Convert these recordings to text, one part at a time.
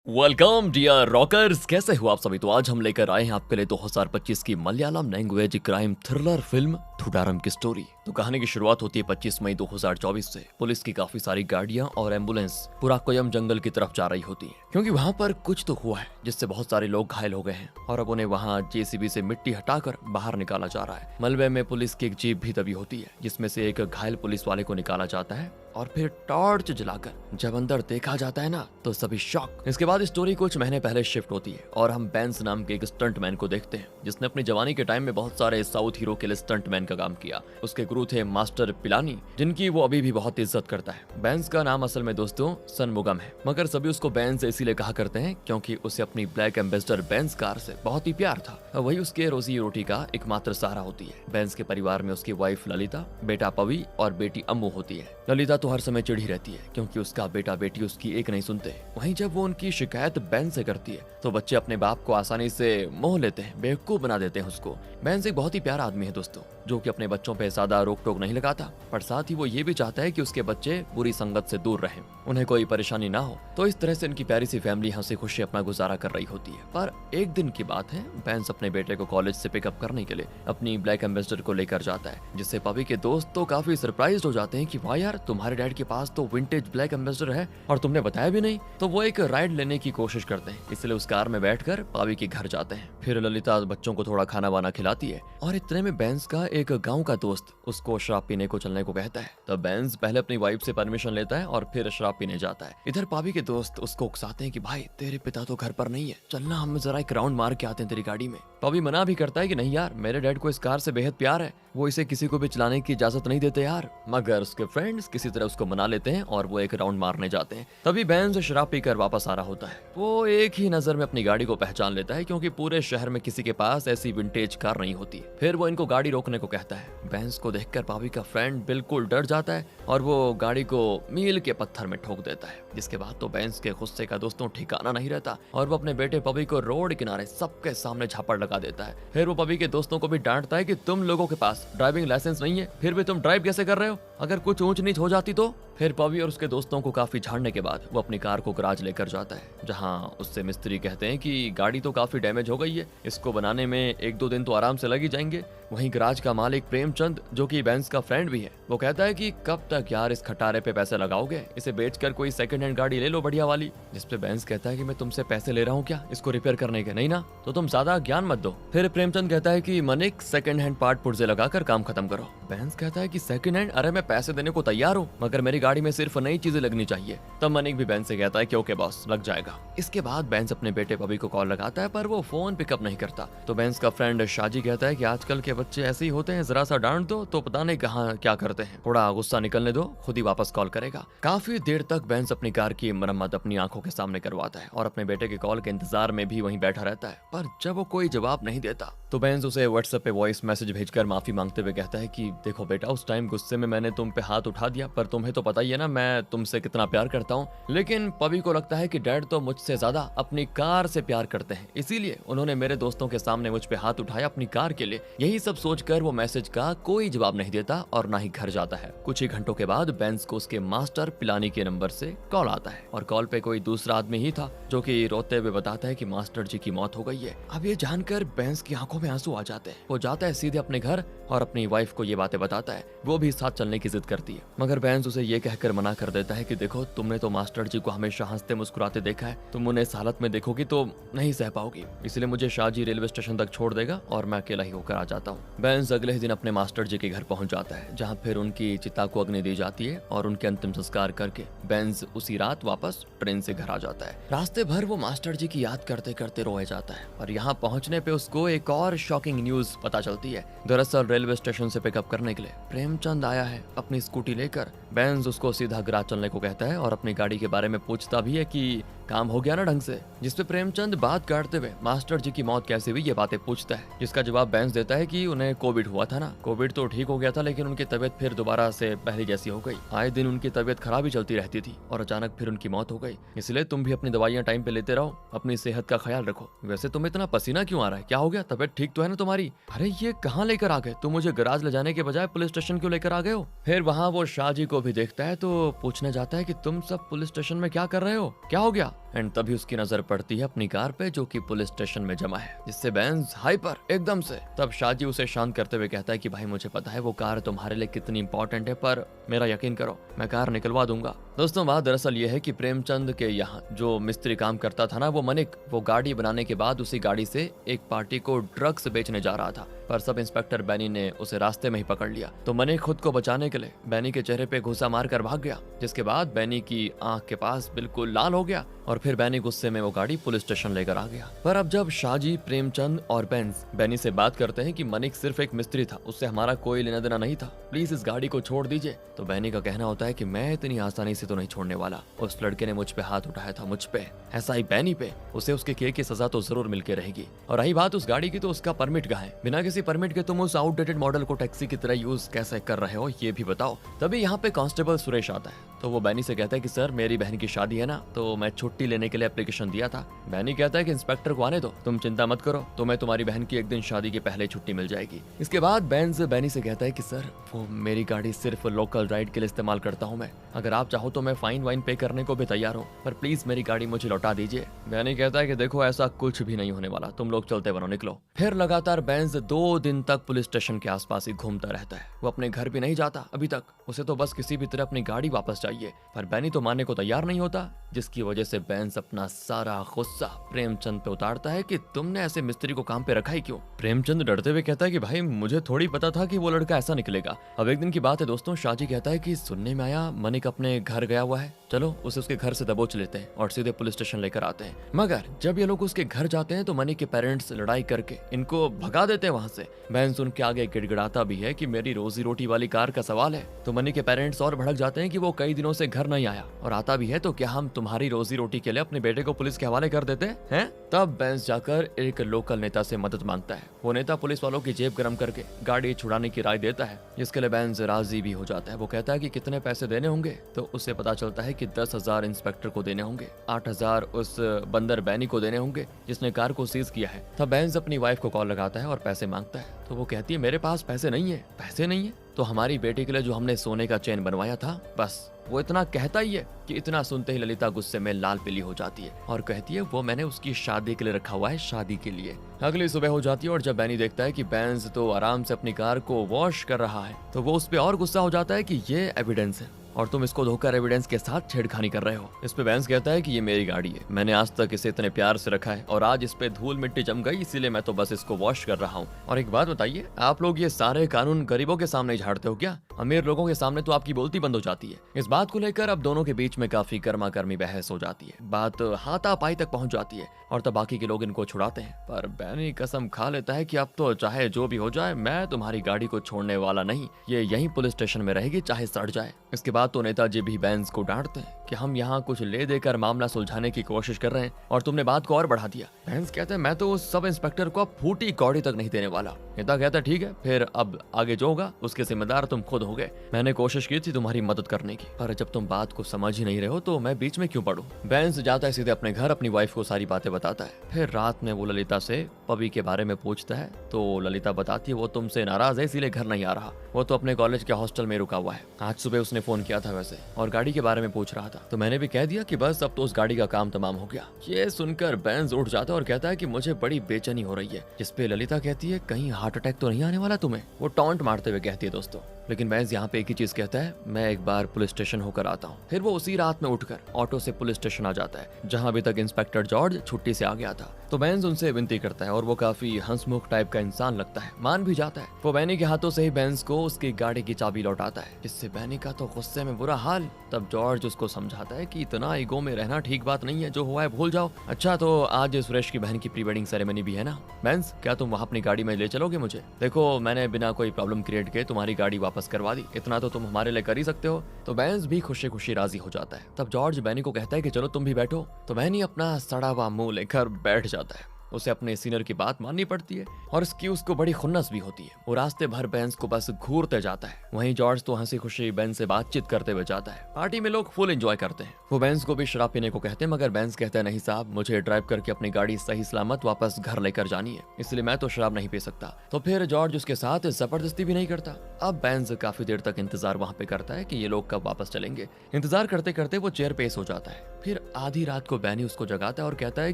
Welcome dear rockers, कैसे हो आप सभी। तो आज हम लेकर आए हैं आपके लिए 2025 की Malayalam language crime thriller film Thudarum की स्टोरी। तो कहानी की शुरुआत होती है 25 मई 2024 से। पुलिस की काफी सारी गाड़ियां और एम्बुलेंस पुराकोयम जंगल की तरफ जा रही होती है, क्योंकि वहां पर कुछ तो हुआ है जिससे बहुत सारे लोग घायल हो गए हैं और अब उन्हें वहां जेसीबी से मिट्टी हटाकर बाहर निकाला जा रहा है। मलबे में पुलिस की एक जीप भी दबी होती है जिसमें से एक घायल पुलिस वाले को निकाला जाता है और फिर टॉर्च जलाकर जब अंदर देखा जाता है ना तो सभी शॉक। इसके बाद स्टोरी कुछ महीने पहले शिफ्ट होती है और हम बेंस नाम के एक स्टंटमैन को देखते हैं जिसने अपनी जवानी के टाइम में बहुत सारे साउथ हीरो के लिए स्टंटमैन का काम किया। उसके गुरु थे मास्टर पिलानी, जिनकी वो अभी भी बहुत इज्जत करता है। बेंस का नाम असल में दोस्तों सनमुगम है, मगर सभी उसको बेंस इसीलिए कहा करते हैं क्योंकि उसे अपनी ब्लैक एम्बेसडर बेंस कार से बहुत ही प्यार था। वही उसके रोजी रोटी का एकमात्र सहारा होती है। बेंस के परिवार में उसकी वाइफ ललिता, बेटा पवी और बेटी अम्मू होती है। ललिता तो हर समय चिढ़ी रहती है क्योंकि उसका बेटा बेटी उसकी एक नहीं सुनते। वहीं जब वो उनकी शिकायत बेन से करती है तो बच्चे अपने बाप को आसानी से मोह लेते हैं, बेवकूफ बना देते हैं उसको। बेन एक बहुत ही प्यारा आदमी है दोस्तों, जो कि अपने बच्चों पे ज्यादा रोक टोक नहीं लगाता, पर साथ ही वो ये भी चाहता है कि उसके बच्चे बुरी संगत से दूर रहें, उन्हें कोई परेशानी ना हो। तो इस तरह से इनकी प्यारी सी फैमिली हंसी खुशी अपना गुजारा कर रही होती है। पर एक दिन की बात है, बेंस अपने बेटे को कॉलेज से पिकअप करने के लिए अपनी ब्लैक एम्बेसडर को लेकर जाता है, जिससे पवी के दोस्त तो काफी सरप्राइज हो जाते हैं कि वाह यार, तुम्हारे डैड के पास तो विंटेज ब्लैक एम्बेसडर है और तुमने बताया भी नहीं। तो वो एक राइड लेने की कोशिश करते हैं, इसलिए उस कार में बैठकर पवी के घर जाते हैं। फिर ललिता बच्चों को थोड़ा खाना वाना खिलाती है और इतने में बेंस का एक गांव का दोस्त उसको शराब पीने को चलने को कहता है। तो बेंस पहले अपनी वाइफ से परमिशन लेता है और फिर शराब पीने जाता है। इधर पावी के दोस्त उसको उकसाते हैं कि भाई तेरे पिता तो घर पर नहीं है, चलना हम जरा एक राउंड मार के आते हैं तेरी गाड़ी में। पावी मना भी करता है कि नहीं यार, मेरे डैड को इस कार से बेहद प्यार है, वो इसे किसी को भी चलाने की इजाजत नहीं देते यार। मगर उसके फ्रेंड्स किसी तरह उसको मना लेते हैं और वो एक राउंड मारने जाते हैं। तभी बेंस शराब पीकर वापस आ रहा होता है। वो एक ही नजर में अपनी गाड़ी को पहचान लेता है क्योंकि पूरे शहर में किसी के पास ऐसी विंटेज कार नहीं होती। फिर वो इनको गाड़ी रोकने को कहता है। बेंस को देखकर पावी का फ्रेंड बिल्कुल डर जाता है और वो गाड़ी को मील के पत्थर में ठोक देता है। जिसके बाद तो बेंस के गुस्से का दोस्तों ठिकाना नहीं रहता और वो अपने बेटे पवी को रोड किनारे सबके सामने झापड़ लगा देता है। फिर वो पवी के दोस्तों को भी डांटता है कि तुम लोगों के पास ड्राइविंग लाइसेंस नहीं है, फिर भी तुम ड्राइव कैसे कर रहे हो, अगर कुछ ऊंच नीच हो जाती तो। फिर पवी और उसके दोस्तों को काफी झाड़ने के बाद वो अपनी कार को गराज लेकर जाता है, जहां उससे मिस्त्री कहते हैं कि गाड़ी तो काफी डैमेज हो गई है, इसको बनाने में 1-2 दिन तो आराम से लग ही जाएंगे। वहीं गराज का मालिक प्रेमचंद, जो कि बेंस का फ्रेंड भी है, वो कहता है कि कब तक यार इस खटारे पे पैसे लगाओगे, इसे बेचकर कोई सेकंड हैंड गाड़ी ले लो बढ़िया वाली। जिसपे बेंस कहता है कि मैं तुमसे पैसे ले रहा हूँ क्या इसको रिपेयर करने के, नहीं ना, तो तुम ज्यादा ज्ञान मत दो। फिर प्रेमचंद कहता है कि मनिक सेकंड हैंड पार्ट पुर्जे लगाकर काम खत्म करो। बेंस कहता है कि सेकंड हैंड, अरे मैं पैसे देने को तैयार हूँ, मगर मेरी गाड़ी में सिर्फ नई चीजें लगनी चाहिए। तब मनिक भी बेंस से कहता है कि ओके बॉस, लग जाएगा। इसके बाद बेंस अपने बेटे पवी को कॉल लगाता है पर वो फोन पिकअप नहीं करता। तो बेंस का फ्रेंड शाजी कहता है कि आजकल के बच्चे ऐसे ही होते हैं, जरा सा डांट दो तो पता नहीं कहाँ क्या करते हैं, थोड़ा गुस्सा निकलने दो, खुद ही वापस कॉल करेगा। काफी देर तक बेंस अपनी कार की मरम्मत अपनी आंखों के सामने करवाता है और अपने बेटे के कॉल के इंतजार में भी वहीं बैठा रहता है। पर जब वो कोई जवाब नहीं देता तो बेंस उसे व्हाट्सएप पे वॉइस मैसेज भेजकर माफी मांगते हुए कहता है कि देखो बेटा, उस टाइम गुस्से में मैंने तुम पे हाथ उठा दिया, पर तुम्हें तो पता ही है ना मैं तुमसे कितना प्यार करता हूँ। लेकिन पवी को लगता है कि डैड तो मुझसे ज्यादा अपनी कार से प्यार करते हैं, इसीलिए उन्होंने मेरे दोस्तों के सामने मुझ पे हाथ उठाया अपनी कार के लिए। यही सब सोचकर वो मैसेज का कोई जवाब नहीं देता और ना ही घर जाता है। कुछ ही घंटों के बाद बेंस को उसके मास्टर पिलानी के नंबर से कॉल आता है और कॉल पे कोई दूसरा आदमी ही था, जो कि रोते हुए बताता है कि मास्टर जी की मौत हो गई है। अब ये जानकर बेंस की आंखों में आंसू आ जाते हैं। वो जाता है सीधे अपने घर और अपनी वाइफ को ये बातें बताता है। वो भी साथ चलने की जिद करती है, मगर बेंस उसे ये कहकर मना कर देता है कि देखो, तुमने तो मास्टर जी को हमेशा हंसते मुस्कुराते देखा है, तुम उन्हें इस हालत में देखोगी तो नहीं सह पाओगी, इसलिए मुझे शाहजी रेलवे स्टेशन तक छोड़ देगा और मैं अकेला ही होकर आ जाता हूँ। बेंस अगले ही दिन अपने मास्टर जी के घर पहुंच जाता है, जहाँ फिर उनकी चिता को अग्नि दी जाती है और उनके अंतिम संस्कार करके बेंस उसी रात वापस ट्रेन से घर आ जाता है। रास्ते भर वो मास्टर जी की याद करते करते रोए जाता है और यहाँ पहुंचने पे उसको एक और शॉकिंग न्यूज पता चलती है। दरअसल रेलवे स्टेशन से पिकअप करने के लिए प्रेमचंद आया है अपनी स्कूटी लेकर। बेंस उसको सीधा गराज चलने को कहता है और अपनी गाड़ी के बारे में पूछता भी है कि काम हो गया ना ढंग से, जिसपे प्रेमचंद बात काटते हुए मास्टर जी की मौत कैसे हुई ये बातें पूछता है, जिसका जवाब बेंस देता है कि उन्हें कोविड हुआ था ना, कोविड तो ठीक हो गया था लेकिन उनकी तबीयत फिर दोबारा से पहले जैसी हो गई। आए दिन उनकी तबीयत खराब ही चलती रहती थी और अचानक फिर उनकी मौत हो गई, इसलिए तुम भी अपनी दवाइयां टाइम पे लेते रहो, अपनी सेहत का ख्याल रखो। वैसे तुम्हें इतना पसीना क्यों आ रहा है, क्या हो गया, तबीयत ठीक तो है ना तुम्हारी? अरे ये कहाँ लेकर आ गए, तुम मुझे गराज ले जाने के बजाय पुलिस स्टेशन क्यों लेकर आ गए हो? फिर वहाँ वो शाहजी को भी देखता है तो पूछने जाता है कि तुम सब पुलिस स्टेशन में क्या कर रहे हो, क्या हो गया? एंड तभी उसकी नजर पड़ती है अपनी कार पे जो कि पुलिस स्टेशन में जमा है, जिससे बेंज हाइपर एकदम से। तब शाजी उसे शांत करते हुए कहता है कि भाई मुझे पता है वो कार तुम्हारे लिए कितनी इंपॉर्टेंट है, पर मेरा यकीन करो मैं कार निकलवा दूंगा। दोस्तों बात दरअसल ये है कि प्रेमचंद के यहाँ जो मिस्त्री काम करता था ना, वो मनिक, वो गाड़ी बनाने के बाद उसी गाड़ी से एक पार्टी को ड्रग्स बेचने जा रहा था, पर सब इंस्पेक्टर बैनी ने उसे रास्ते में ही पकड़ लिया। तो मनिक खुद को बचाने के लिए बैनी के चेहरे पे घुसा मारकर भाग गया, जिसके बाद बैनी की आंख के पास बिल्कुल लाल हो गया और फिर बैनी गुस्से में वो गाड़ी पुलिस स्टेशन लेकर आ गया। पर अब जब शाजी, प्रेमचंद और बेंस बैनी से बात करते हैं कि मनिक सिर्फ एक मिस्त्री था, उससे हमारा कोई लेना देना नहीं था, प्लीज इस गाड़ी को छोड़ दीजिए, तो बैनी का कहना होता है कि मैं इतनी आसानी से तो नहीं छोड़ने वाला, उस लड़के ने मुझ पे हाथ उठाया था, मुझ पे, ऐसा ही बैनी पे, उसे उसके किए की सजा तो जरूर मिलके रहेगी। और रही बात उस गाड़ी की, तो उसका परमिट कहाँ है? बिना किसी परमिट के तुम उस आउटडेटेड मॉडल को टैक्सी की तरह यूज कैसे कर रहे हो, ये भी बताओ। तभी यहाँ पे कांस्टेबल सुरेश आता है, तो वो बैनी से कहता है कि सर मेरी बहन की शादी है ना, तो मैं छुट्टी लेने के लिए एप्लीकेशन दिया था। बैनी कहता है कि इंस्पेक्टर को आने दो, तुम चिंता मत करो, तुम्हें तुम्हारी बहन की एक दिन शादी के पहले छुट्टी मिल जाएगी। इसके बाद बेंज बैनी से कहता है कि सर वो मेरी गाड़ी सिर्फ लोकल राइड के लिए इस्तेमाल करता हूँ मैं, अगर आप चाहो तो मैं फाइन वाइन पे करने को भी तैयार हूँ, पर प्लीज मेरी गाड़ी मुझे लौटा दीजिए। बैनी कहता है कि देखो ऐसा कुछ भी नहीं होने वाला, तुम लोग चलते बनो, निकलो। फिर लगातार बेंज 2 दिन तक पुलिस स्टेशन के आसपास ही घूमता रहता है, वो अपने घर भी नहीं जाता अभी तक, उसे तो बस किसी भी तरह अपनी गाड़ी वापस चाहिए, पर बैनी तो मानने को तैयार नहीं होता, जिसकी वजह से बेंस अपना सारा गुस्सा प्रेमचंद पे उतारता है कि तुमने ऐसे मिस्त्री को काम पे रखा ही क्यों। प्रेमचंद डरते हुए कहता है कि भाई मुझे थोड़ी पता था कि वो लड़का ऐसा निकलेगा। अब एक दिन की बात है दोस्तों, शाजी कहता है कि सुनने में आया मनिक अपने घर गया हुआ है, चलो उसे उसके घर से दबोच लेते हैं और सीधे पुलिस स्टेशन लेकर आते हैं। मगर जब ये लोग उसके घर जाते हैं तो मनिक के पेरेंट्स लड़ाई करके इनको भगा देते हैं वहां से। बेंस उनके आगे गिड़गिड़ाता भी है कि मेरी रोजी रोटी वाली कार का सवाल है, तो मनिक के पेरेंट्स और भड़क जाते हैं कि वो कई दिनों से घर नहीं आया, और आता भी है तो क्या हम तुम्हारी रोजी रोटी के लिए अपने बेटे को पुलिस के हवाले कर देते हैं? तब बेंस जाकर एक लोकल नेता से मदद मांगता है। वो नेता पुलिस वालों की जेब गर्म करके गाड़ी छुड़ाने की राय देता है, जिसके लिए बेंस राजी भी हो जाता है। वो कहता है कि कितने पैसे देने होंगे, तो उससे पता चलता है कि 10,000 इंस्पेक्टर को देने होंगे, 8,000 उस बंदर बैनी को देने होंगे जिसने कार को सीज किया है। तब बेंस अपनी वाइफ को कॉल लगाता है और पैसे मांगता है, तो वो कहती है मेरे पास पैसे नहीं है। पैसे नहीं है? तो हमारी बेटी के लिए जो हमने सोने का चेन बनवाया था, बस वो इतना कहता ही है कि इतना सुनते ही ललिता गुस्से में लाल पीली हो जाती है और कहती है वो मैंने उसकी शादी के लिए रखा हुआ है, शादी के लिए। अगली सुबह हो जाती है और जब बैनी देखता है कि बेंज तो आराम से अपनी कार को वॉश कर रहा है, तो वो उस पर और गुस्सा हो जाता है कि ये एविडेंस है और तुम इसको धोकर एविडेंस के साथ छेड़खानी कर रहे हो। इस पे बेंस कहता है कि ये मेरी गाड़ी है, मैंने आज तक इसे इतने प्यार से रखा है और आज इस पे धूल मिट्टी जम गई, इसीलिए मैं तो बस इसको वॉश कर रहा हूँ। और एक बात बताइए, आप लोग ये सारे कानून गरीबों के सामने झाड़ते हो क्या? अमीर लोगों के सामने तो आपकी बोलती बंद हो जाती है। इस बात को लेकर अब दोनों के बीच में काफी गर्मा गर्मी बहस हो जाती है, बात हाथापाई तक पहुंच जाती है और तब बाकी के लोग इनको छुड़ाते हैं। पर बैनी कसम खा लेता है कि अब तो चाहे जो भी हो जाए, मैं तुम्हारी गाड़ी को छोड़ने वाला नहीं, ये यहीं पुलिस स्टेशन में रहेगी चाहे सड़ जाए। इसके बाद तो नेताजी भी बेंस को डांटते हैं कि हम यहाँ कुछ ले देकर मामला सुलझाने की कोशिश कर रहे हैं और तुमने बात को और बढ़ा दिया। बेंस कहते हैं मैं तो उस सब इंस्पेक्टर को अब फूटी कौड़ी तक नहीं देने वाला। नेता कहता है ठीक है, फिर अब आगे जो होगा उसके जिम्मेदार तुम खुद हो गए। मैंने कोशिश की थी तुम्हारी मदद करने की, पर जब तुम बात को समझ ही नहीं रहे हो तो मैं बीच में क्यों पड़ूं। बेंस जाता है सीधे अपने घर, अपनी वाइफ को सारी बातें बताता है। फिर रात में वो ललिता से पवी के बारे में पूछता है, तो ललिता बताती है वो तुमसे नाराज है इसीलिए घर नहीं आ रहा, वो तो अपने कॉलेज के हॉस्टल में रुका हुआ है। आज सुबह उसने फोन किया था वैसे और गाड़ी के बारे में पूछ रहा था, तो मैंने भी कह दिया कि बस अब तो उस गाड़ी का काम तमाम हो गया। ये सुनकर बेंस उठ जाता है और कहता है कि मुझे बड़ी बेचैनी हो रही है, जिसपे ललिता कहती है कहीं हार्ट अटैक तो नहीं आने वाला तुम्हें। वो टॉन्ट मारते हुए कहती है दोस्तों, लेकिन बेंस यहाँ पे एक ही चीज कहता है, मैं एक बार पुलिस स्टेशन होकर आता हूँ। फिर वो उसी रात में उठकर ऑटो से पुलिस स्टेशन आ जाता है जहाँ अभी तक इंस्पेक्टर जॉर्ज छुट्टी से आ गया था। तो बेंस उनसे विनती करता है और वो काफी हंसमुख टाइप का इंसान लगता है, मान भी जाता है। वो बैनी के हाथों से ही बेंस को उसकी गाड़ी की चाबी लौटाता है, जिससे बैनी का तो गुस्से में बुरा हाल। तब जॉर्ज उसको समझाता है कि इतना ईगो में रहना ठीक बात नहीं है, जो हुआ है भूल जाओ। अच्छा तो आज सुरेश की बहन की प्री वेडिंग सेरेमनी भी है ना बेंस, क्या तुम वहाँ अपनी गाड़ी में ले चलोगे मुझे? देखो मैंने बिना कोई प्रॉब्लम क्रिएट किए तुम्हारी गाड़ी वापस करवा दी, इतना तो तुम हमारे लिए कर ही सकते हो। तो बेंस भी खुशी खुशी राजी हो जाता है। तब जॉर्ज बैनी को कहता है कि चलो तुम भी बैठो, तो बैनी अपना सड़ा हुआ मुंह लेकर बैठ जाता है। उसे अपने सीनियर की बात माननी पड़ती है और इसकी उसको बड़ी खुन्नस भी होती है। वो रास्ते भर बेंस को बस घूरते जाता है। वहीं जॉर्ज तो हंसी खुशी बेंस से बातचीत करते हुए जाता है। पार्टी में लोग फुल एंजॉय करते हैं। वो बेंस को भी शराब पीने को कहते हैं, मगर बेंस कहता है नहीं साहब, मुझे ड्राइव करके अपनी गाड़ी सही सलामत वापस घर लेकर जानी है, इसलिए मैं तो शराब नहीं पी सकता। तो फिर जॉर्ज उसके साथ जबरदस्ती भी नहीं करता। अब बेंस काफी देर तक इंतजार वहां पे करता है कि ये लोग कब वापस चलेंगे। इंतजार करते करते वो चेयर पे सो जाता है। फिर आधी रात को बैनी उसको जगाता है और कहता है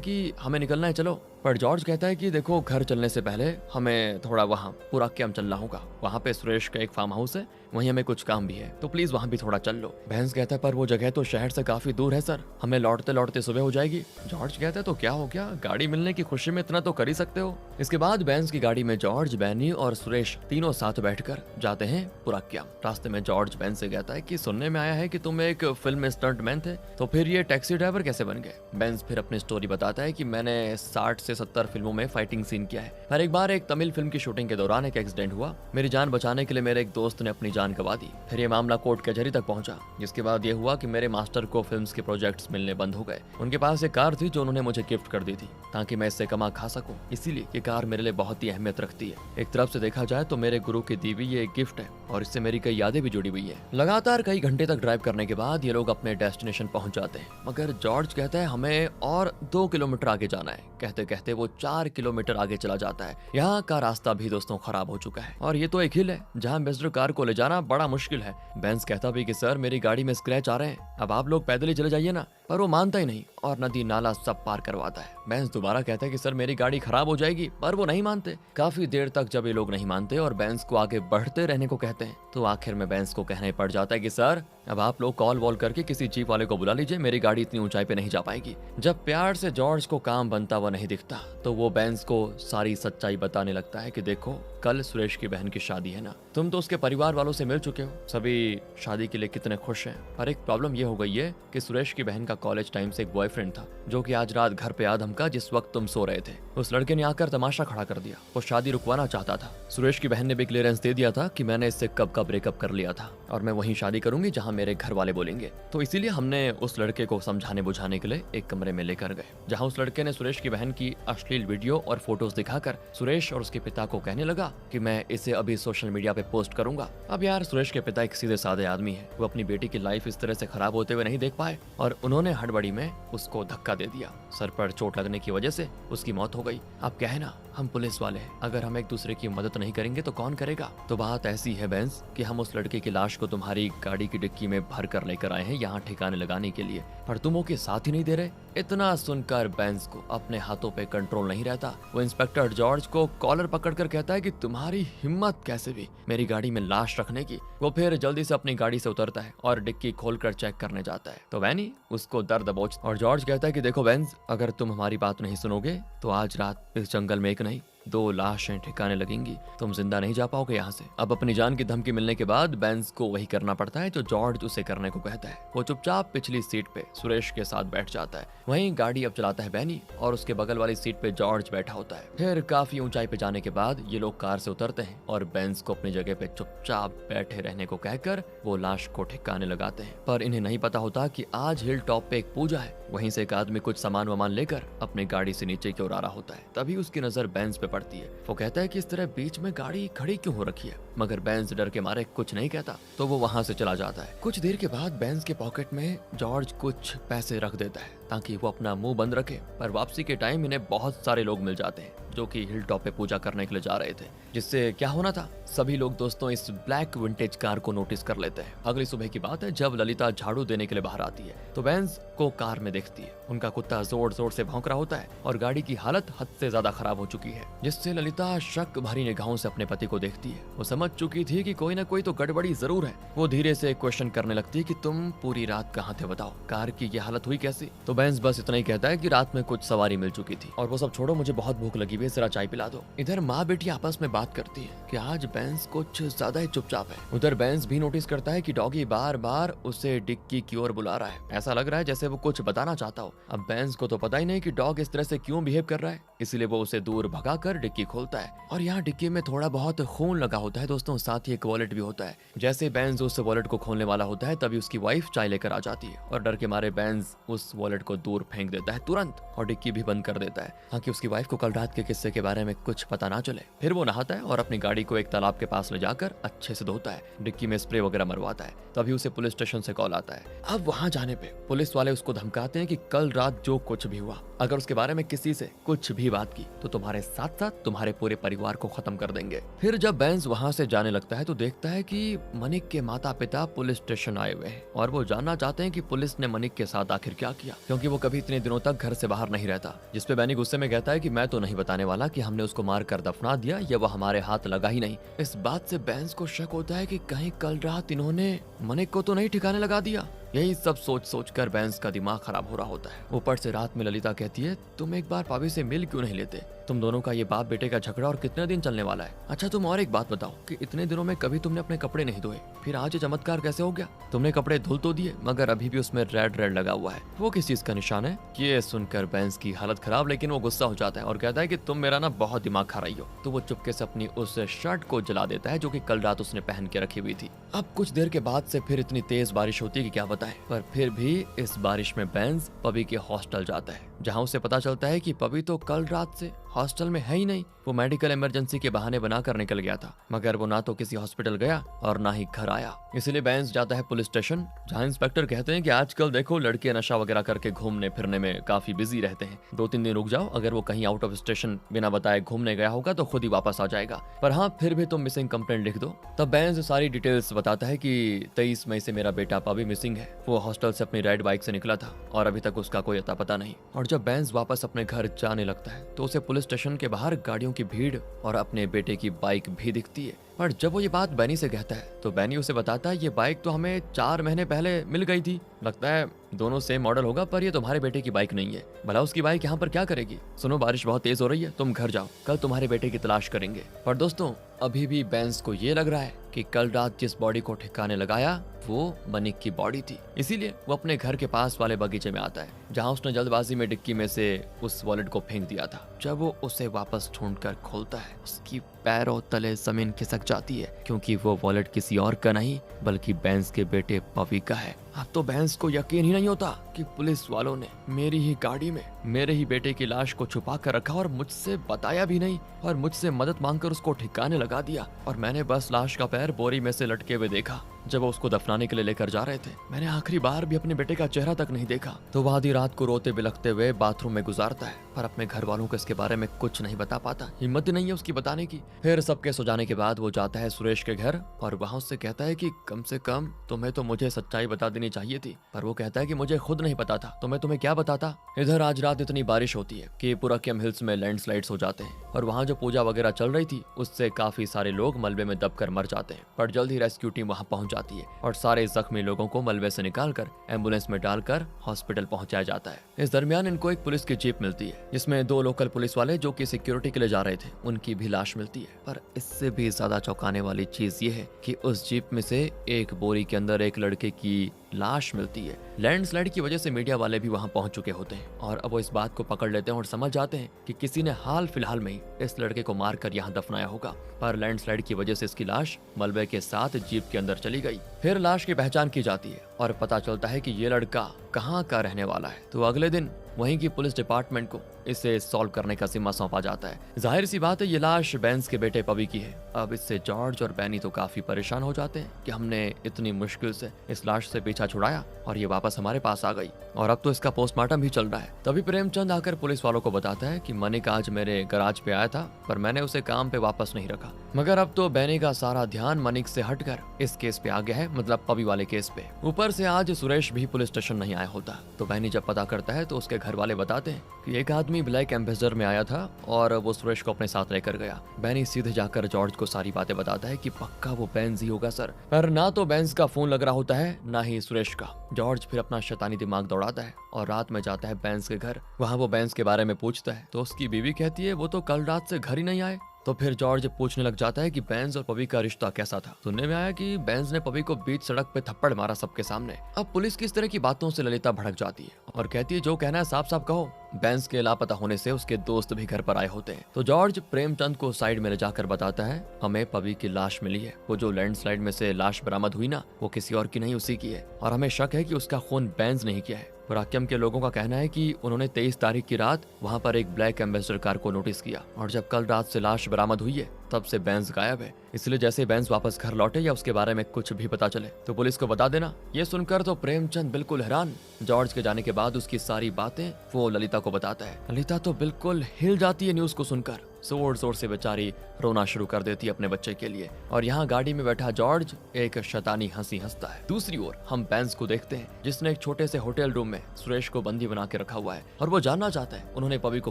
कि हमें निकलना है, चलो। पर जॉर्ज कहता है कि देखो, घर चलने से पहले हमें थोड़ा वहाँ पुराक्यम चलना होगा। वहाँ पे सुरेश का एक फार्म हाउस है, वहीं हमें कुछ काम भी है, तो प्लीज वहाँ भी थोड़ा चल लो। बेंस कहता है पर वो जगह तो शहर से काफी दूर है सर, हमें लौटते लौटते सुबह हो जाएगी। जॉर्ज कहता है तो क्या हो गया, गाड़ी मिलने की खुशी में इतना तो कर ही सकते हो। इसके बाद बेंस की गाड़ी में जॉर्ज, बैनी और सुरेश तीनों साथ बैठकर जाते हैं पुराक्यम। रास्ते में जॉर्ज बेंस से कहता है कि सुनने में आया है कि तुम एक फिल्म में स्टंटमैन थे, तो फिर ये टैक्सी ड्राइवर कैसे बन गए। बेंस फिर अपनी स्टोरी बताता है कि मैंने 60 से 70 फिल्मों में फाइटिंग सीन किया है, पर एक बार एक तमिल फिल्म की शूटिंग के दौरान एक एक्सीडेंट हुआ। मेरी जान बचाने के लिए मेरे एक दोस्त ने अपनी जान गंवा दी। फिर ये मामला कोर्ट कचहरी तक पहुंचा, जिसके बाद ये हुआ कि मेरे मास्टर को फिल्म्स के प्रोजेक्ट्स मिलने बंद हो गए। उनके पास एक कार थी जो उन्होंने मुझे गिफ्ट कर दी थी ताकि मैं इससे कमा खा सकूं, इसीलिए ये कार मेरे लिए बहुत ही अहमियत रखती है। एक तरफ से देखा जाए तो मेरे गुरु की दी हुई ये एक गिफ्ट है और इससे मेरी कई यादें भी जुड़ी हुई है। लगातार कई घंटे तक ड्राइव करने के बाद ये लोग अपने डेस्टिनेशन पहुंच जाते हैं, मगर जॉर्ज कहता है हमें और 2 किलोमीटर आगे जाना है। कहते कहते वो 4 किलोमीटर आगे चला जाता है। यहाँ का रास्ता भी दोस्तों खराब हो चुका है और ये तो एक हिल है जहाँ मिस्टर कार को ले जाना बड़ा मुश्किल है। बेंस कहता भी कि सर मेरी गाड़ी में स्क्रैच आ रहे हैं, अब आप लोग पैदल ही चले जाइए ना। पर वो मानता ही नहीं और नदी नाला सब पार करवाता है। बेंस दोबारा कहता है कि सर मेरी गाड़ी खराब हो जाएगी, पर वो नहीं मानते। काफी देर तक जब ये लोग नहीं मानते और बेंस को आगे बढ़ते रहने को कहते हैं, तो आखिर में बेंस को कहना पड़ जाता है कि सर अब आप लोग कॉल वॉल करके किसी जीप वाले को बुला लीजिए, मेरी गाड़ी इतनी ऊंचाई पे नहीं जा पाएगी। जब प्यार से जॉर्ज को काम बनता हुआ नहीं दिखता तो वो बेंस को सारी सच्चाई बताने लगता है कि देखो कल सुरेश की बहन की शादी है ना, तुम तो उसके परिवार वालों से मिल चुके हो, सभी शादी के लिए कितने खुश हैं। पर एक प्रॉब्लम ये हो गई है कि सुरेश की बहन का कॉलेज टाइम से एक बॉयफ्रेंड था जो कि आज रात घर पे आ धमका जिस वक्त तुम सो रहे थे। उस लड़के ने आकर तमाशा खड़ा कर दिया। वो शादी रुकवाना चाहता था। सुरेश की बहन ने भी क्लियरेंस दे दिया था कि मैंने इससे कब का ब्रेकअप कर लिया था और मैं वहीं शादी करूंगी जहां मेरे घर वाले बोलेंगे। तो इसीलिए हमने उस लड़के को समझाने बुझाने के लिए एक कमरे में लेकर गए, जहां उस लड़के ने सुरेश की बहन की अश्लील वीडियो और फोटोज दिखाकर सुरेश और उसके पिता को कहने लगा कि मैं इसे अभी सोशल मीडिया पे पोस्ट करूंगा। अब यार सुरेश के पिता एक सीधे साधे आदमी है, वो अपनी बेटी की लाइफ इस तरह से खराब होते हुए नहीं देख पाए और उन्होंने हड़बड़ी में उसको धक्का दे दिया। सर पर चोट लगने की वजह से उसकी मौत हो गई। अब क्या है ना, हम पुलिस वाले हैं, अगर हम एक दूसरे की मदद नहीं करेंगे तो कौन करेगा। तो बात ऐसी है बेंस कि हम उस लड़के की लाश को तुम्हारी गाड़ी की डिक्की में भर कर लेकर आए हैं यहाँ ठिकाने लगाने के लिए, पर तुम उसके साथ ही नहीं दे रहे। इतना सुनकर बेंस को अपने हाथों पे कंट्रोल नहीं रहता। वो इंस्पेक्टर जॉर्ज को कॉलर पकड़कर कहता है कि तुम्हारी हिम्मत कैसे भी मेरी गाड़ी में लाश रखने की। वो फिर जल्दी से अपनी गाड़ी से उतरता है और डिक्की खोलकर चेक करने जाता है तो वैनी उसको दर दबोच और जॉर्ज कहता है कि देखो बेंस, अगर तुम हमारी बात नहीं सुनोगे तो आज रात इस जंगल में एक नहीं 2 लाशें ठिकाने लगेंगी, तुम जिंदा नहीं जा पाओगे यहाँ से। अब अपनी जान की धमकी मिलने के बाद बेंस को वही करना पड़ता है जो जॉर्ज उसे करने को कहता है। वो चुपचाप पिछली सीट पे सुरेश के साथ बैठ जाता है। वहीं गाड़ी अब चलाता है बैनी और उसके बगल वाली सीट पे जॉर्ज बैठा होता है। फिर काफी ऊंचाई पे जाने के बाद ये लोग कार से उतरते हैं और बेंस को अपनी जगह पे चुपचाप बैठे रहने को कहकर वो लाश को ठिकाने लगाते हैं। पर इन्हें नहीं पता होता कि आज हिल टॉप पे एक पूजा है। वहीं से एक आदमी कुछ सामान वामान लेकर अपनी गाड़ी से नीचे की ओर आ रहा होता है। तभी उसकी नजर बेंस पे पड़ती है। वो कहता है कि इस तरह बीच में गाड़ी खड़ी क्यों हो रखी है, मगर बेंस डर के मारे कुछ नहीं कहता, तो वो वहां से चला जाता है। कुछ देर के बाद बेंस के पॉकेट में जॉर्ज कुछ पैसे रख देता है ताकि वो अपना मुंह बंद रखे। पर वापसी के टाइम इन्हें बहुत सारे लोग मिल जाते हैं जो कि हिल टॉप पे पूजा करने के लिए जा रहे थे, जिससे क्या होना था, सभी लोग दोस्तों इस ब्लैक विंटेज कार को नोटिस कर लेते हैं। अगली सुबह की बात है, जब ललिता झाड़ू देने के लिए बाहर आती है तो बेंस को कार में देखती है। उनका कुत्ता जोर जोर से भौंक रहा होता है और गाड़ी की हालत हद से ज्यादा खराब हो चुकी है, जिससे ललिता शक भरी निगाहों से अपने पति को देखती है। वो समझ चुकी थी कि कोई ना कोई तो गड़बड़ी जरूर है। वो धीरे से क्वेश्चन करने लगती है कि तुम पूरी रात कहाँ थे, बताओ कार की ये हालत हुई कैसी। तो बेंस बस इतना ही कहता है कि रात में कुछ सवारी मिल चुकी थी और वो सब छोड़ो, मुझे बहुत भूख लगी हुई है, जरा चाय पिला दो। इधर माँ बेटी आपस में बात करती है कि आज बेंस कुछ ज्यादा ही चुपचाप है। उधर बेंस भी नोटिस करता है कि डॉगी बार बार उसे डिक्की की ओर बुला रहा है। ऐसा लग रहा है जैसे वो कुछ बताना चाहता हो। अब बेंस को तो पता ही नहीं कि डॉग इस तरह से क्यों बिहेव कर रहा है, इसलिए वो उसे दूर भगाकर डिक्की खोलता है और यहाँ डिक्की में थोड़ा बहुत खून लगा होता है दोस्तों, साथ ही एक वॉलेट भी होता है। जैसे बेंस उस वॉलेट को खोलने वाला होता है तभी उसकी वाइफ चाय लेकर आ जाती है और डर के मारे बेंस उस वॉलेट को दूर फेंक देता है तुरंत और डिक्की भी बंद कर देता है ताकि उसकी वाइफ को कल रात के किस्से के बारे में कुछ पता ना चले। फिर वो नहाता है और अपनी गाड़ी को एक तालाब के पास ले जाकर अच्छे से धोता है, डिक्की में स्प्रे वगैरह मरवाता है। तभी उसे पुलिस स्टेशन से कॉल आता है। अब वहां जाने पे पुलिस वाले उसको धमकाते हैं कि कल रात जो कुछ भी हुआ, अगर उसके बारे में किसी से कुछ भी बात की तो तुम्हारे साथ साथ तुम्हारे पूरे परिवार को खत्म कर देंगे। फिर जब बेंज वहां से जाने लगता है तो देखता है कि मनिक के माता पिता पुलिस स्टेशन आए हुए हैं और वो जानना चाहते हैं कि पुलिस ने मनिक के साथ आखिर क्या किया, क्योंकि वो कभी इतने दिनों तक घर से बाहर नहीं रहता। जिसपे बैनी गुस्से में कहता है कि मैं तो नहीं बताने वाला कि हमने उसको मार कर दफना दिया या वो हमारे हाथ लगा ही नहीं। इस बात से बेंज को शक होता है कि कहीं कल रात इन्होंने मनिक को तो नहीं ठिकाने लगा दिया। यही सब सोच सोच कर बेंज का दिमाग खराब हो रहा होता है। ऊपर से रात में ललिता कहती है, तुम एक बार भाभी से मिल क्यों नहीं लेते? तुम दोनों का ये बाप बेटे का झगड़ा और कितने दिन चलने वाला है? अच्छा तुम और एक बात बताओ कि इतने दिनों में कभी तुमने अपने कपड़े नहीं धोए, फिर आज ये चमत्कार कैसे हो गया? तुमने कपड़े धुल तो दिए मगर अभी भी उसमें रेड रेड लगा हुआ है, वो किस चीज का निशान है? ये सुनकर बेंज की हालत खराब, लेकिन वो गुस्सा हो जाता है और कहता है कि तुम मेरा ना बहुत दिमाग खा रही हो। तो वो चुपके से अपनी उस शर्ट को जला देता है जो कि कल रात उसने पहन के रखी हुई थी। अब कुछ देर के बाद से फिर इतनी तेज बारिश होती है कि क्या बताएं, पर फिर भी इस बारिश में बेंज पबी के हॉस्टल जाता है, जहां उसे पता चलता है कि पबी तो कल रात से हॉस्टल में है ही नहीं। वो मेडिकल इमरजेंसी के बहाने बनाकर निकल गया था, मगर वो ना तो किसी हॉस्पिटल गया और ना ही घर आया। इसलिए बेंज जाता है पुलिस स्टेशन, जहां इंस्पेक्टर कहते हैं कि आजकल देखो लड़के नशा वगैरह करके घूमने फिरने में काफी बिजी रहते हैं, 2-3 दिन रुक जाओ, अगर वो कहीं आउट ऑफ स्टेशन बिना बताए घूमने गया होगा तो खुद ही वापस आ जाएगा, पर हाँ फिर भी तुम मिसिंग कंप्लेंट लिख दो। तब बेंज सारी डिटेल्स बताता है कि 23 मई से मेरा बेटा पबी मिसिंग है, वो हॉस्टल से अपनी राइड बाइक से निकला था और अभी तक उसका कोई अता पता नहीं। और जब बेंज वापस अपने घर जाने लगता है तो उसे पुलिस स्टेशन के बाहर गाड़ियों की भीड़ और अपने बेटे की बाइक भी दिखती है। पर जब वो ये बात बैनी से कहता है तो बैनी उसे बताता है ये बाइक तो हमें 4 महीने पहले मिल गई थी, लगता है दोनों सेम मॉडल होगा, पर ये तुम्हारे बेटे की बाइक नहीं है। भला उसकी बाइक यहाँ पर क्या करेगी? सुनो बारिश बहुत तेज हो रही है, तुम घर जाओ, कल तुम्हारे बेटे की तलाश करेंगे। पर दोस्तों अभी भी बेंज को ये लग रहा है कि कल रात जिस बॉडी को ठिकाने लगाया वो मनिक की बॉडी थी। इसीलिए वो अपने घर के पास वाले बगीचे में आता है, जहाँ उसने जल्दबाजी में डिक्की में से उस वॉलेट को फेंक दिया था। जब वो उसे वापस ढूंढकर खोलता है, उसकी पैरों तले जमीन खिसक जाती है, क्योंकि वो वॉलेट किसी और का नहीं बल्कि बेंज के बेटे पवी का है। अब तो बेंज को यकीन ही नहीं होता कि पुलिस वालों ने मेरी ही गाड़ी में मेरे ही बेटे की लाश को छुपा कर रखा और मुझसे बताया भी नहीं और मुझसे मदद मांगकर उसको ठिकाने लगा दिया। और मैंने बस लाश का पैर बोरी में से लटके हुए देखा जब वो उसको दफनाने के लिए लेकर जा रहे थे। मैंने आखिरी बार भी अपने बेटे का चेहरा तक नहीं देखा। तो वो आधी रात को रोते बिलखते हुए बाथरूम में गुजारता है, पर अपने घर वालों को इसके बारे में कुछ नहीं बता पाता, हिम्मत नहीं है उसकी बताने की। फिर सबके सो जाने के बाद वो जाता है सुरेश के घर और वहाँ उससे कहता है कि कम से कम तुम्हें तो मुझे सच्चाई बता देनी चाहिए थी। पर वो कहता है कि मुझे खुद नहीं पता था तो मैं तुम्हें क्या बताता। इधर आज रात इतनी बारिश होती है कि पुरक्कम हिल्स में लैंडस्लाइड्स हो जाते हैं और वहाँ जो पूजा वगैरह चल रही थी उससे काफी सारे लोग मलबे में दबकर मर जाते हैं। पर जल्द ही रेस्क्यू टीम वहाँ पहुँच जाती है और सारे जख्मी लोगों को मलबे से निकालकर एम्बुलेंस में डालकर हॉस्पिटल पहुंचाया जाता है। इस दरमियान इनको एक पुलिस की जीप मिलती है, जिसमें 2 लोकल पुलिस वाले जो कि सिक्योरिटी के लिए जा रहे थे उनकी भी लाश मिलती है। पर इससे भी ज्यादा चौंकाने वाली चीज ये है कि उस जीप में से एक बोरी के अंदर एक लड़के की लाश मिलती है। लैंडस्लाइड की वजह से मीडिया वाले भी वहां पहुंच चुके होते हैं और अब वो इस बात को पकड़ लेते हैं और समझ जाते हैं कि किसी ने हाल फिलहाल में ही इस लड़के को मारकर यहाँ दफनाया होगा। पर लैंडस्लाइड की वजह से इसकी लाश मलबे के साथ जीप के अंदर चली गई। फिर लाश की पहचान की जाती है और पता चलता है कि ये लड़का कहाँ का रहने वाला है। तो अगले दिन वहीं की पुलिस डिपार्टमेंट को इसे सॉल्व करने का जिम्मा सौंपा जाता है। जाहिर सी बात है ये लाश बेंज के बेटे पवी की है। अब इससे जॉर्ज और बैनी तो काफी परेशान हो जाते हैं कि हमने इतनी मुश्किल से इस लाश से पीछा छुड़ाया और ये वापस हमारे पास आ गई और अब तो इसका पोस्टमार्टम भी चल रहा है। तभी प्रेमचंद आकर पुलिस वालों को बताता है कि मनिक आज मेरे गराज पे आया था पर मैंने उसे काम पे वापस नहीं रखा, मगर अब तो बैनी का सारा ध्यान मनिक से हटकर इस केस पे आ गया है, मतलब पवी वाले केस पे। ऊपर से आज सुरेश भी पुलिस स्टेशन नहीं आया होता। तो बैनी जब पता करता है तो उसके घर वाले बताते हैं कि एक आदमी ब्लैक एम्बेसडर में आया था और वो सुरेश को अपने साथ लेकर गया। बैनी सीधे जाकर जॉर्ज को सारी बातें बताता है कि पक्का वो बेंज ही होगा सर। पर ना तो बेंज का फोन लग रहा होता है ना ही सुरेश का। जॉर्ज फिर अपना शैतानी दिमाग दौड़ाता है और रात में जाता है बेंज के घर। वहाँ वो बेंज के बारे में पूछता है तो उसकी बीवी कहती है वो तो कल रात से घर ही नहीं आए। तो फिर जॉर्ज पूछने लग जाता है कि बेंज और पवी का रिश्ता कैसा था। सुनने में आया कि बेंज ने पवी को बीच सड़क पे थप्पड़ मारा सबके सामने। अब पुलिस की इस तरह की बातों से ललिता भड़क जाती है और कहती है जो कहना है साफ साफ कहो। बेंज के लापता होने से उसके दोस्त भी घर पर आए होते हैं। तो जॉर्ज प्रेमचंद को साइड में ले जाकर बताता है हमें पवी की लाश मिली है, वो जो लैंडस्लाइड में से लाश बरामद हुई ना वो किसी और की नहीं उसी की है और हमें शक है कि उसका खून बेंज नहीं किया है। पुराक्यम के लोगों का कहना है कि उन्होंने 23 तारीख की रात वहां पर एक ब्लैक एम्बेसडर कार को नोटिस किया और जब कल रात से लाश बरामद हुई है तब से बेंज गायब है। इसलिए जैसे बेंज वापस घर लौटे या उसके बारे में कुछ भी पता चले तो पुलिस को बता देना। ये सुनकर तो प्रेमचंद बिल्कुल हैरान। जॉर्ज के जाने के बाद उसकी सारी बातें वो ललिता को बताता है। ललिता तो बिल्कुल हिल जाती है न्यूज को सुनकर, जोर जोर से बेचारी रोना शुरू कर देती है अपने बच्चे के लिए। और यहाँ गाड़ी में बैठा जॉर्ज एक शैतानी हंसी हंसता है। दूसरी ओर हम बेंज को देखते हैं जिसने एक छोटे से होटल रूम में सुरेश को बंदी बना के रखा हुआ है और वो जानना चाहता है उन्होंने पवी को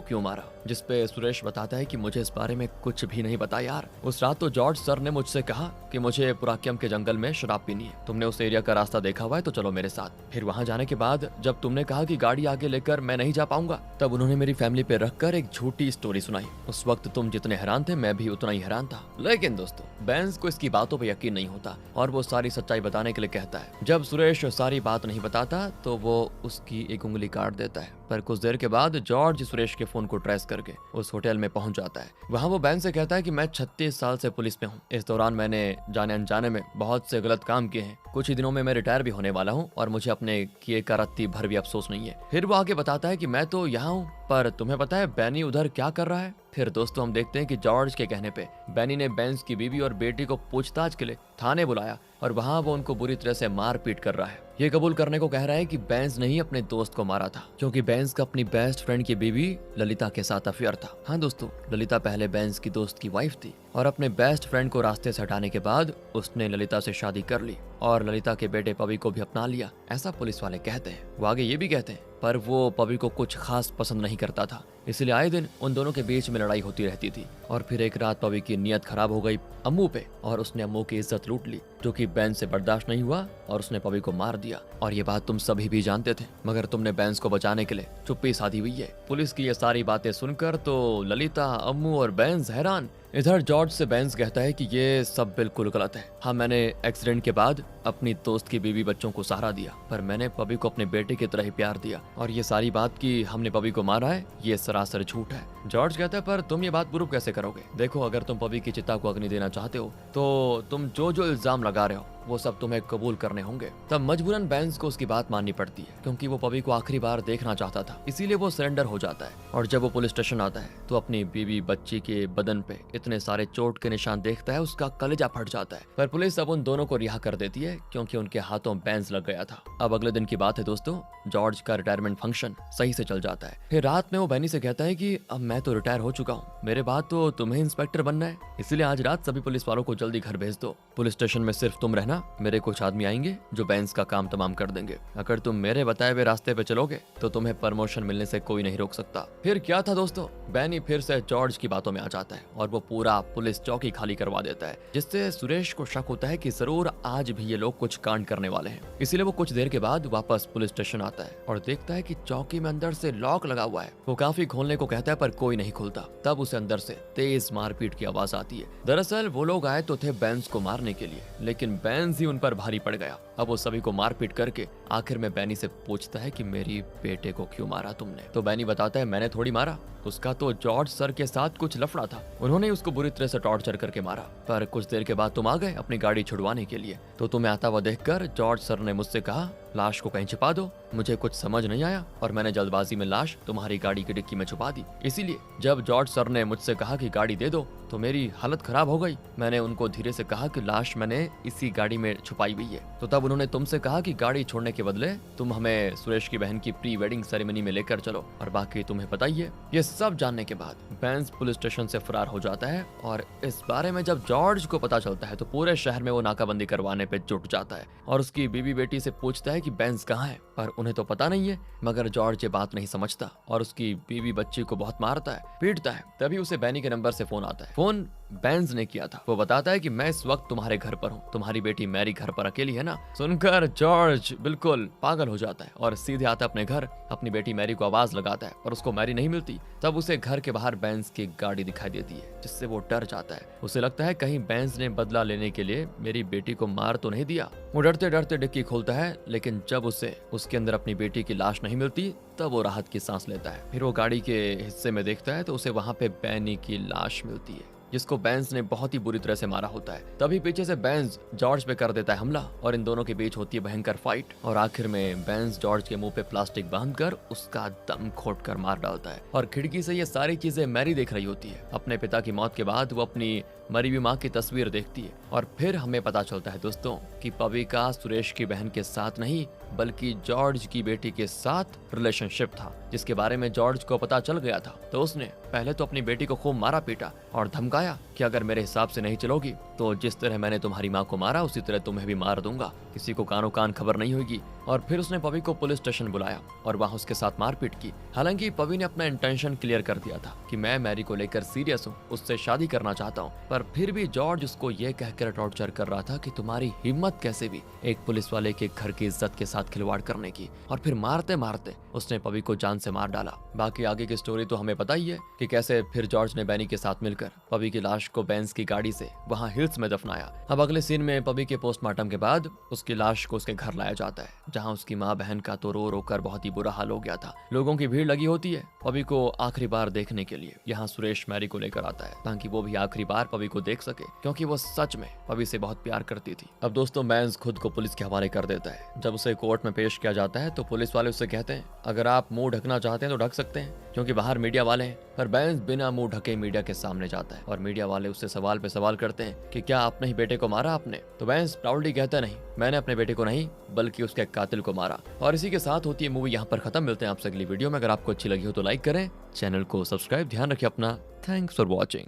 क्यों मारा, जिसपे सुरेश बताता है कि मुझे इस बारे में कुछ भी नहीं पता यार। उस रात तो जॉर्ज सर ने मुझसे कहा कि मुझे पुराक्यम के जंगल में शराब पीनी है, तुमने उस एरिया का रास्ता देखा हुआ है तो चलो मेरे साथ। फिर वहाँ जाने के बाद जब तुमने कहा कि गाड़ी आगे लेकर मैं नहीं जा पाऊंगा तब उन्होंने मेरी फैमिली पे रखकर एक झूठी स्टोरी सुनाई। उस वक्त तुम जितने हैरान थे मैं भी उतना ही हैरान था। लेकिन दोस्तों बेंज को इसकी बातों पे यकीन नहीं होता और वो सारी सच्चाई बताने के लिए कहता है। जब सुरेश सारी बात नहीं बताता तो वो उसकी एक उंगली काट देता है। पर कुछ देर के बाद जॉर्ज सुरेश के फोन को ट्रेस करके उस होटल में पहुंच जाता है। वहाँ वो बेंज से कहता है कि मैं 36 साल से पुलिस में हूँ, इस दौरान मैंने जाने अनजाने में बहुत से गलत काम किए हैं, कुछ ही दिनों में मैं रिटायर भी होने वाला हूँ और मुझे अपने किए का रत्ती भर भी अफसोस नहीं है। फिर वो आगे बताता है कि मैं तो यहाँ हूँ पर तुम्हें पता है बैनी उधर क्या कर रहा है। फिर दोस्तों हम देखते हैं कि जॉर्ज के कहने पे बैनी ने बेंज की बीवी और बेटी को पूछताछ के लिए थाने बुलाया और वहाँ वो उनको बुरी तरह से मार पीट कर रहा है। ये कबूल करने को कह रहा है कि बेंज ने ही अपने दोस्त को मारा था क्योंकि बेंज का अपनी बेस्ट फ्रेंड की बीवी ललिता के साथ अफेयर था। हाँ दोस्तों ललिता पहले बेंज की दोस्त की वाइफ थी और अपने बेस्ट फ्रेंड को रास्ते से हटाने के बाद उसने ललिता से शादी कर ली और ललिता के बेटे पवी को भी अपना लिया, ऐसा पुलिस वाले कहते हैं। वो आगे ये भी कहते हैं पर वो पवी को कुछ खास पसंद नहीं करता था, इसलिए आए दिन उन दोनों के बीच में लड़ाई होती रहती थी। और फिर एक रात पवी की नीयत खराब हो गई अम्मू पे और उसने अम्मू की इज्जत लूट ली जो कि बेंज से बर्दाश्त नहीं हुआ और उसने पवी को मार दिया। और ये बात तुम सभी भी जानते थे मगर तुमने बेंज को बचाने के लिए चुप्पी साधी हुई है। पुलिस की ये सारी बातें सुनकर तो ललिता, अम्मू और बेंज हैरान। इधर जॉर्ज से बेंज कहता है कि ये सब बिल्कुल गलत है। हाँ मैंने एक्सीडेंट के बाद अपनी दोस्त की बीवी बच्चों को सहारा दिया पर मैंने पवी को अपने बेटे की तरह ही प्यार दिया और ये सारी बात कि हमने पवी को मारा है ये सरासर झूठ है। जॉर्ज कहता है पर तुम ये बात प्रूव कैसे करोगे? देखो अगर तुम पवी की चिता को अग्नि देना चाहते हो तो तुम जो जो इल्जाम लगा रहे हो वो सब तुम्हें कबूल करने होंगे। तब मजबूरन बेंज को उसकी बात माननी पड़ती है क्योंकि वो पवी को आखिरी बार देखना चाहता था, इसीलिए वो सरेंडर हो जाता है। और जब वो पुलिस स्टेशन आता है तो अपनी बीवी बच्ची के बदन पे इतने सारे चोट के निशान देखता है उसका कलेजा फट जाता है। पर पुलिस अब उन दोनों को रिहा कर देती है क्योंकि उनके हाथों बेंज लग गया था। अब अगले दिन की बात है दोस्तों, जॉर्ज का रिटायरमेंट फंक्शन सही से चल जाता है। फिर रात में वो बैनी से कहता है कि अब मैं तो रिटायर हो चुका हूँ, मेरे बाद तो तुम्हें इंस्पेक्टर बनना है, इसलिए आज रात सभी पुलिस वालों को जल्दी घर भेज दो। पुलिस स्टेशन में सिर्फ तुम रहना, मेरे कुछ आदमी आएंगे जो बेंज का काम तमाम कर देंगे। अगर तुम मेरे बताए हुए रास्ते पे चलोगे तो तुम्हें प्रमोशन मिलने से कोई नहीं रोक सकता। फिर क्या था दोस्तों, बैनी फिर से जॉर्ज की बातों में आ जाता है और वो पूरा पुलिस चौकी खाली करवा देता है जिससे सुरेश को शक होता है कि जरूर आज भी ये लोग कुछ कांड करने वाले हैं। इसीलिए वो कुछ देर के बाद वापस पुलिस स्टेशन आता है और देखता है कि चौकी में अंदर से लॉक लगा हुआ है। वो काफी खोलने को कहता है पर कोई नहीं खुलता। तब उसे अंदर से तेज मारपीट की आवाज आती है। दरअसल वो लोग आए तो थे बेंज को मारने के लिए लेकिन बेंज ही उन पर भारी पड़ गया। अब वो सभी को मारपीट करके आखिर में बैनी से पूछता है कि मेरी बेटे को क्यों मारा तुमने? तो बैनी बताता है मैंने थोड़ी मारा, उसका तो जॉर्ज सर के साथ कुछ लफड़ा था, उन्होंने उसको बुरी तरह से टॉर्चर करके मारा। पर कुछ देर के बाद तुम आ गए अपनी गाड़ी छुड़वाने के लिए, तो तुम्हें आता हुआ देखकर जॉर्ज सर ने मुझसे कहा लाश को कहीं छिपा दो। मुझे कुछ समझ नहीं आया और मैंने जल्दबाजी में लाश तुम्हारी गाड़ी की डिक्की में छुपा दी। इसीलिए जब जॉर्ज सर ने मुझसे कहा कि गाड़ी दे दो तो मेरी हालत खराब हो गई। मैंने उनको धीरे से कहा कि लाश मैंने इसी गाड़ी में छुपाई हुई है। तो तब उन्होंने तुमसे कहा कि गाड़ी छोड़ने के बदले तुम हमें सुरेश की बहन की प्री वेडिंग सेरेमनी में लेकर चलो और बाकी तुम्हें पता ही है। ये सब जानने के बाद बेंज पुलिस स्टेशन से फरार हो जाता है और इस बारे में जब जॉर्ज को पता चलता है तो पूरे शहर में वो नाकाबंदी करवाने पे जुट जाता है और उसकी बीवी बेटी से पूछता है कि बेंज कहाँ है, पर उन्हें तो पता नहीं है। मगर जॉर्ज ये बात नहीं समझता और उसकी बीवी बच्ची को बहुत मारता है, पीटता है। तभी उसे बैनी के नंबर से फोन आता है। फोन बेंज ने किया था। वो बताता है कि मैं इस वक्त तुम्हारे घर पर हूँ, तुम्हारी बेटी मैरी घर पर अकेली है ना। सुनकर जॉर्ज बिल्कुल पागल हो जाता है और सीधे आता अपने घर, अपनी बेटी मैरी को आवाज लगाता है पर उसको मैरी नहीं मिलती। तब उसे घर के बाहर बेंज की गाड़ी दिखाई देती है जिससे वो डर जाता है। उसे लगता है कहीं बेंज ने बदला लेने के लिए मेरी बेटी को मार तो नहीं दिया। वो डरते डरते डिक्की खोलता है लेकिन जब उसे उसके अंदर अपनी बेटी की लाश नहीं मिलती तब वो राहत की सांस लेता है। फिर वो गाड़ी के हिस्से में देखता है तो उसे वहां पे बैनी की लाश मिलती है। जिसको बेंस ने बहुत ही बुरी तरह से मारा होता है। तभी पीछे से बेंस जॉर्ज पे कर देता है हमला और इन दोनों के बीच होती है भयंकर फाइट और आखिर में बेंस जॉर्ज के मुंह पे प्लास्टिक बांधकर उसका दम घोटकर मार डालता है। और खिड़की से ये सारी चीजें मैरी देख रही होती है। अपने पिता की मौत के बाद वो अपनी मरी हुई माँ की तस्वीर देखती है और फिर हमें पता चलता है दोस्तों कि पवी का सुरेश की बहन के साथ नहीं बल्कि जॉर्ज की बेटी के साथ रिलेशनशिप था, जिसके बारे में जॉर्ज को पता चल गया था। तो उसने पहले तो अपनी बेटी को खूब मारा पीटा और धमकाया कि अगर मेरे हिसाब से नहीं चलोगी तो जिस तरह मैंने तुम्हारी माँ को मारा उसी तरह तुम्हें भी मार दूंगा, किसी को कानो कान खबर नहीं होगी। और फिर उसने पवी को पुलिस स्टेशन बुलाया और वहाँ उसके साथ मारपीट की। हालांकि पवी ने अपना इंटेंशन क्लियर कर दिया था कि मैं मैरी को लेकर सीरियस हूँ, उससे शादी करना चाहता हूँ, पर फिर भी जॉर्ज उसको ये कहकर टॉर्चर कर रहा था कि तुम्हारी हिम्मत कैसे भी एक पुलिस वाले के घर की इज्जत के साथ खिलवाड़ करने की। और फिर मारते मारते उसने पवी को जान से मार डाला। बाकी आगे की स्टोरी तो हमें पता ही है कि कैसे फिर जॉर्ज ने बैनी के साथ मिलकर पवी की लाश को बेंस की गाड़ी से वहाँ हिल्स में दफनाया। अब अगले सीन में पवी के पोस्टमार्टम के बाद उसकी लाश को उसके घर लाया जाता है, जहाँ उसकी माँ बहन का तो रो रो कर बहुत ही बुरा हाल हो गया था। लोगों की भीड़ लगी होती है पवी को आखिरी बार देखने के लिए। यहाँ सुरेश मैरी को लेकर आता है ताकि वो भी आखिरी बार पवी को देख सके, क्योंकि वो सच में पवी से बहुत प्यार करती थी। अब दोस्तों बेंस खुद को पुलिस के हवाले कर देता है। जब उसे कोर्ट में पेश किया जाता है तो पुलिस वाले उससे कहते हैं अगर आप मुंह ढकना चाहते हैं तो ढक सकते हैं क्योंकि बाहर मीडिया वाले हैं। पर बेंस बिना मुंह ढके मीडिया के सामने जाता है और मीडिया वाले उससे सवाल पे सवाल करते हैं कि क्या आपने ही बेटे को मारा आपने? तो बेंस प्राउडली कहता नहीं, मैंने अपने बेटे को नहीं बल्कि उसके कातिल को मारा। और इसी के साथ होती है मूवी यहाँ पर खत्म। मिलते हैं आपसे अगली वीडियो में। अगर आपको अच्छी लगी हो तो लाइक करें, चैनल को सब्सक्राइब, ध्यान रखिए अपना। Thanks for watching.